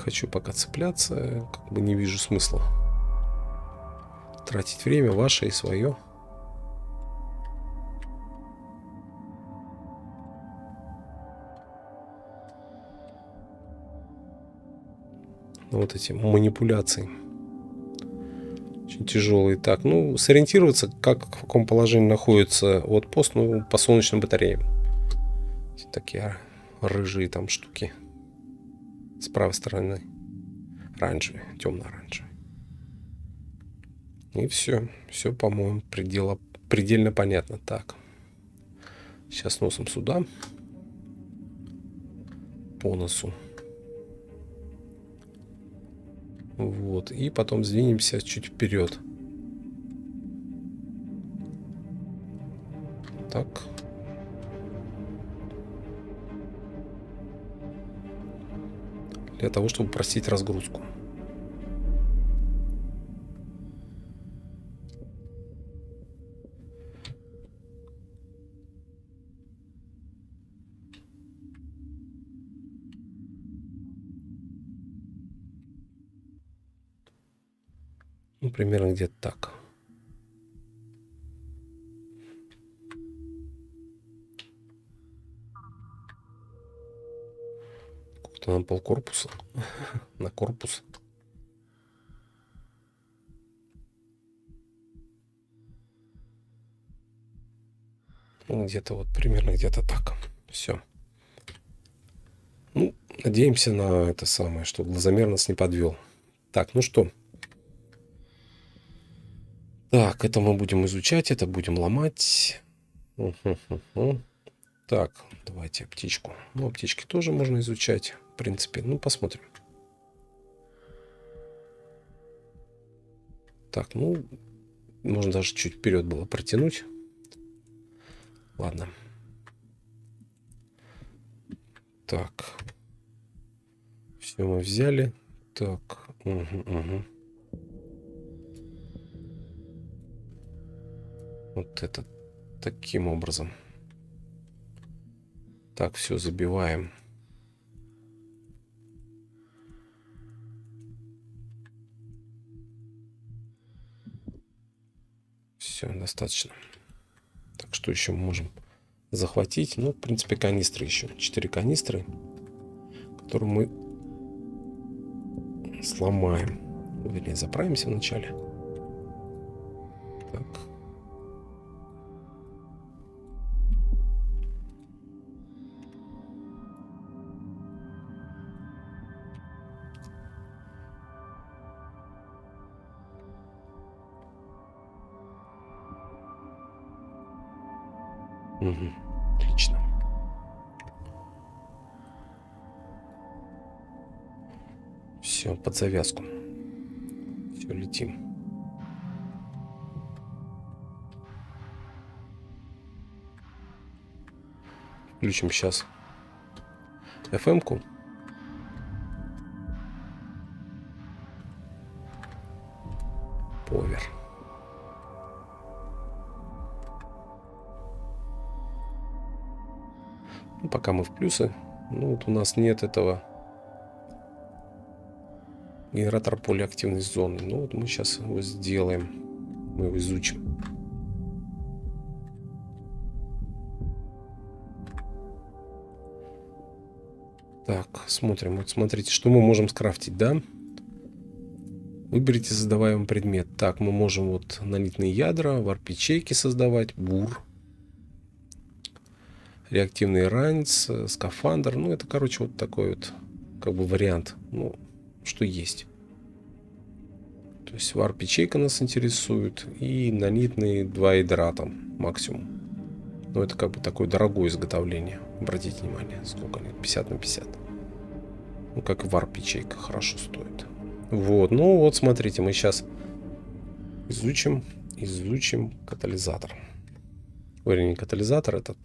Speaker 1: хочу пока цепляться. Как бы не вижу смысла тратить время ваше и свое. Вот эти манипуляции. Очень тяжелые. Так, ну, сориентироваться, как в каком положении находится вот пост, ну, по солнечным батареям. Такие рыжие там штуки. С правой стороны оранжевые, темно-оранжевые. И все. Все, по-моему, предельно понятно. Так. Сейчас носом сюда. По носу. Вот. И потом сдвинемся чуть вперед. Так. Для того, чтобы упростить разгрузку. Ну, примерно где-то так. Сколько-то на полкорпуса. На корпус. Ну, где-то вот примерно где-то так. Все. Ну, надеемся на это самое, что глазомер нас не подвел. Так, ну что? Так, это мы будем изучать, это будем ломать. Так, давайте птичку. Ну, птички тоже можно изучать, в принципе. Ну, посмотрим. Так, ну, можно даже чуть вперед было протянуть. Ладно. Так. Все мы взяли. Так. Угу. Вот это таким образом. Так, все забиваем. Все, достаточно. Так, что еще мы можем захватить? Ну, в принципе, канистры еще. 4 канистры, которые мы сломаем. Вернее, заправимся вначале. Так. Угу. Отлично. Все, под завязку. Все, летим. Включим сейчас FM-ку. Повер. Ну, пока мы в плюсы. Ну, вот у нас нет этого генератора полиактивной зоны. Ну, вот мы сейчас его сделаем. Мы его изучим. Так, смотрим. Вот смотрите, что мы можем скрафтить, да? Выберите создаваемый предмет. Так, мы можем вот нанитные ядра, варп-ячейки создавать, бур, реактивный ранец, скафандр. Ну, это, короче, вот такой вот, как бы, вариант. Ну, что есть. То есть варп-ячейка нас интересует. И нанитные 2 ядра там максимум. Но это как бы такое дорогое изготовление. Обратите внимание, сколько они? 50 на 50. Ну, как варп-ячейка хорошо стоит. Вот, ну вот смотрите, мы сейчас изучим катализатор. Вернее, не катализатор, этот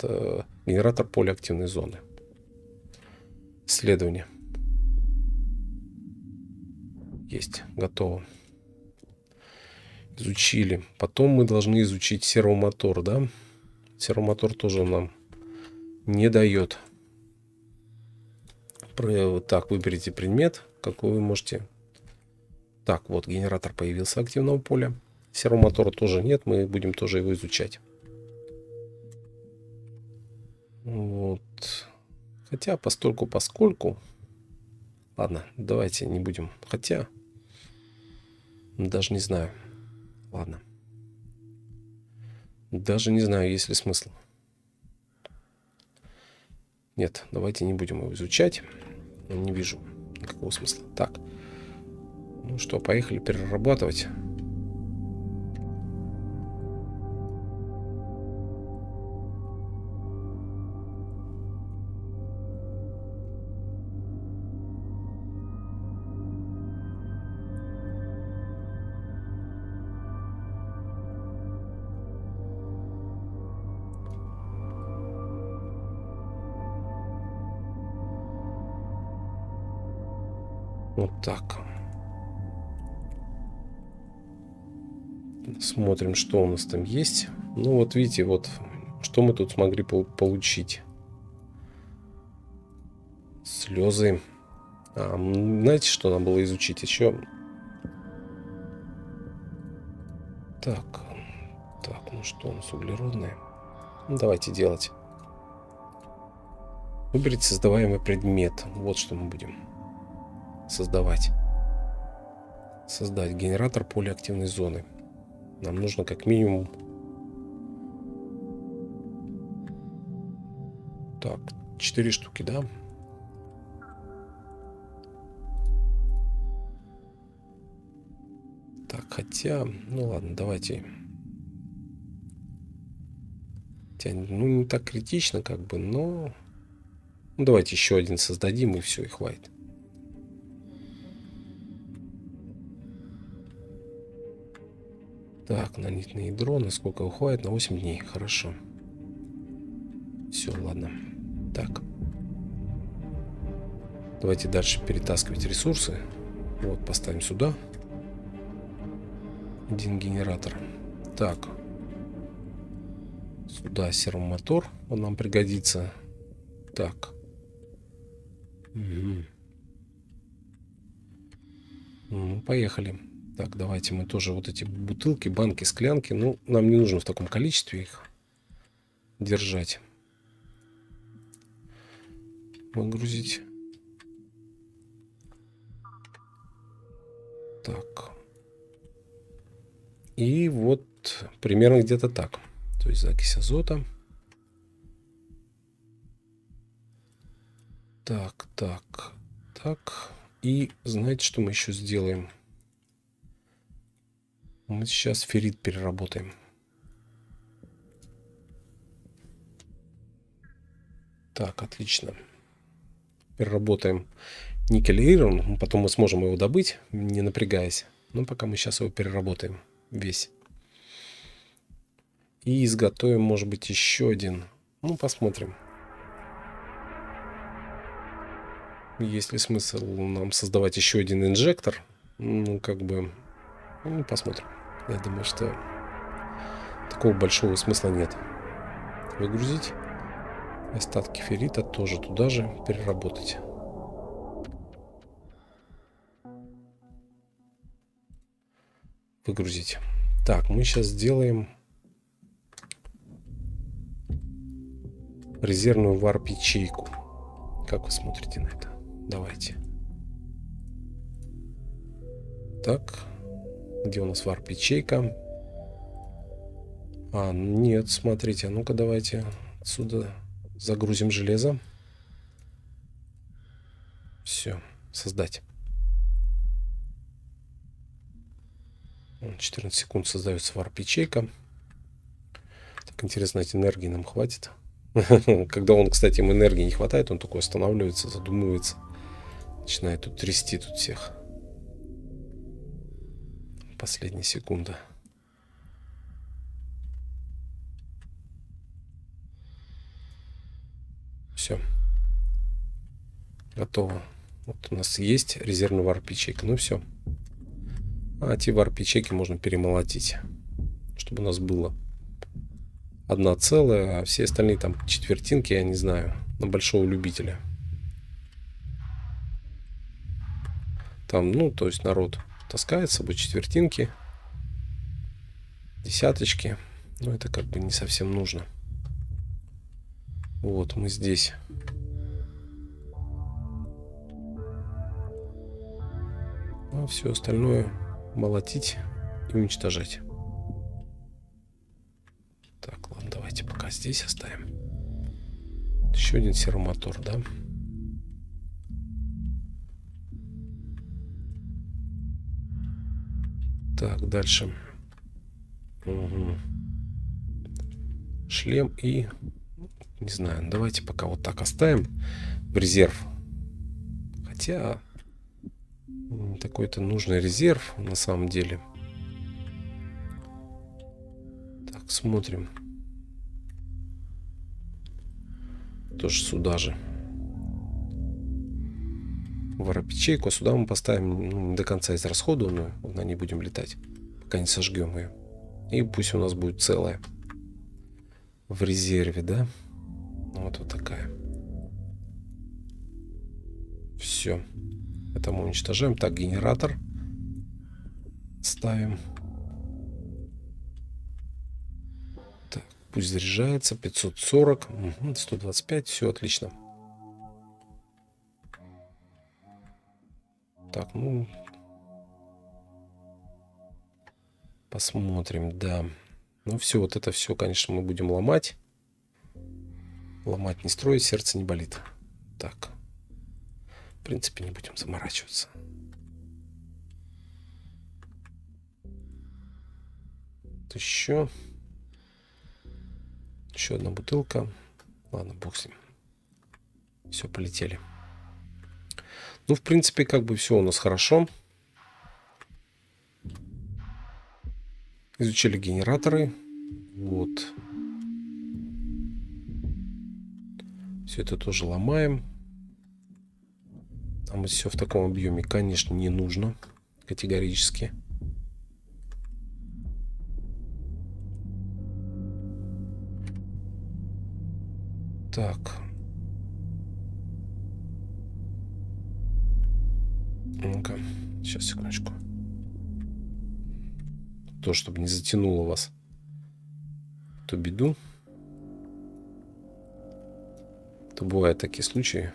Speaker 1: генератор полиактивной зоны. Исследование. Есть, готово. Изучили. Потом мы должны изучить сервомотор, да? Сервомотор тоже нам не дает. Так, выберите предмет. как вы можете... Так, вот генератор появился активного поля. Сервомотора тоже нет, мы будем тоже его изучать. Вот. Хотя постольку поскольку... Ладно, давайте не будем. Хотя... Даже не знаю. Ладно. Даже не знаю, есть ли смысл. Нет, давайте не будем его изучать. Не вижу никакого смысла. Так. Ну что, поехали перерабатывать. Вот так. Смотрим, что у нас там есть. Ну вот видите, вот что мы тут смогли получить. Слезы. Знаете, что нам было изучить еще? Так. Так, ну что у нас углеродное? Ну, давайте делать. Выберите создаваемый предмет. Вот что мы будем создавать. Создать генератор поля активной зоны. Нам нужно как минимум... Так, 4 штуки, да? Так, хотя... Ну ладно, давайте... Хотя, ну, не так критично, как бы, но... Ну, давайте еще один создадим, и все, и хватит. Так, нанитное ядро, насколько хватит? На 8 дней, хорошо. Все, ладно. Так. Давайте дальше перетаскивать ресурсы. Вот, поставим сюда. Один генератор. Так. Сюда сервомотор, он нам пригодится. Так. Угу. Ну, поехали. Так, давайте мы тоже вот эти бутылки, банки, склянки. Ну, нам не нужно в таком количестве их держать. Выгрузить. Так. И вот примерно где-то так. То есть закись азота. Так, так, так. И знаете, что мы еще сделаем? Мы сейчас феррит переработаем. Так, отлично. Переработаем никель и ирон. Потом мы сможем его добыть, не напрягаясь. Но пока мы сейчас его переработаем весь. И изготовим, может быть, еще один. Ну, посмотрим. Есть ли смысл нам создавать еще один инжектор? Ну, как бы... Ну, посмотрим. Я думаю, что такого большого смысла нет. Выгрузить. Остатки феррита тоже туда же переработать. Выгрузить. Так, мы сейчас сделаем резервную варп-ячейку. Как вы смотрите на это? Давайте. Так. Где у нас варп-ячейка? Нет, смотрите. Ну-ка, давайте отсюда загрузим железо. Все. Создать. 14 секунд создается варп-ячейка. Так, интересно, эти энергии нам хватит? Когда он, кстати, им энергии не хватает, он такой останавливается, задумывается. Начинает тут трясти тут всех. Последняя секунда. Все. Готово. Вот у нас есть резервный варп-ячейка. Ну все. А эти варп-ячейки можно перемолотить. Чтобы у нас было 1 целая, а все остальные там четвертинки, я не знаю, на большого любителя. Там, ну, то есть народ таскает с собой четвертинки, десяточки. Но это как бы не совсем нужно. Вот мы здесь. А все остальное молотить и уничтожать. Так, ладно, давайте пока здесь оставим. Еще один сервомотор, да? Так, дальше. Угу. Шлем и... Не знаю, давайте пока вот так оставим в резерв. Хотя... Не такой-то нужный резерв на самом деле. Так, смотрим. Тоже сюда же. Воропечейку. А сюда мы поставим, ну, не до конца израсходованную. На ней будем летать, пока не сожгем ее. И пусть у нас будет целая в резерве, да? Вот такая. Все. Это мы уничтожаем. Так, генератор ставим. Так, пусть заряжается. 540. 125. Все отлично. Так, ну... Посмотрим, да. Ну все, вот это все, конечно, мы будем ломать. Ломать, не строить, сердце не болит. Так. В принципе, не будем заморачиваться. Еще. Еще одна бутылка. Ладно, бог с ним. Все, полетели. Ну, в принципе, как бы все у нас хорошо. Изучили генераторы. Вот. Все это тоже ломаем. Нам все в таком объеме, конечно, не нужно. Категорически. Так. Ну-ка. Сейчас, секундочку. То, чтобы не затянуло вас ту беду. То бывают такие случаи.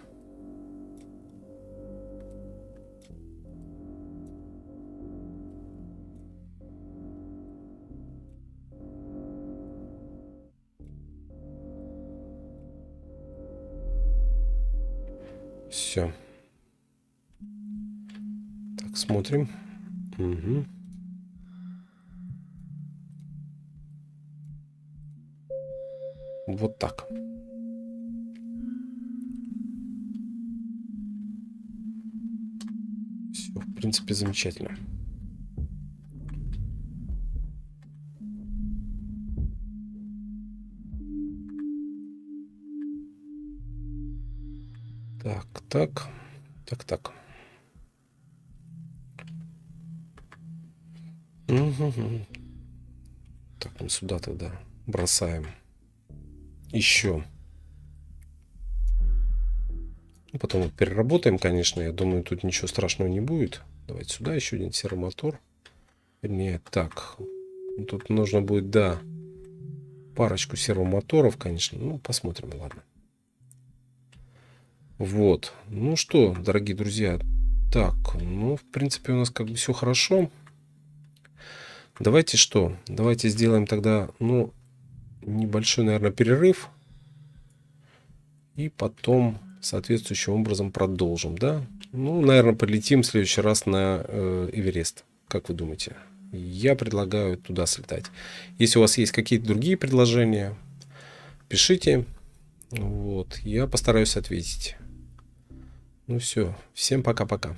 Speaker 1: Все. Так, смотрим. Угу. Вот так. Все, в принципе, замечательно. Так. Угу. Так, мы сюда тогда бросаем еще. Потом вот переработаем, конечно. Я думаю, тут ничего страшного не будет. Давайте сюда еще один сервомотор. Вернее, так. Тут нужно будет, да, парочку сервомоторов, конечно. Ну, посмотрим, ладно. Вот. Ну что, дорогие друзья. Так, ну, в принципе, у нас как бы все хорошо. Давайте что? Давайте сделаем тогда, ну, небольшой, наверное, перерыв. И потом соответствующим образом продолжим, да? Ну, наверное, полетим в следующий раз на Эверест. Как вы думаете? Я предлагаю туда слетать. Если у вас есть какие-то другие предложения, пишите. Вот, я постараюсь ответить. Ну все, всем пока-пока.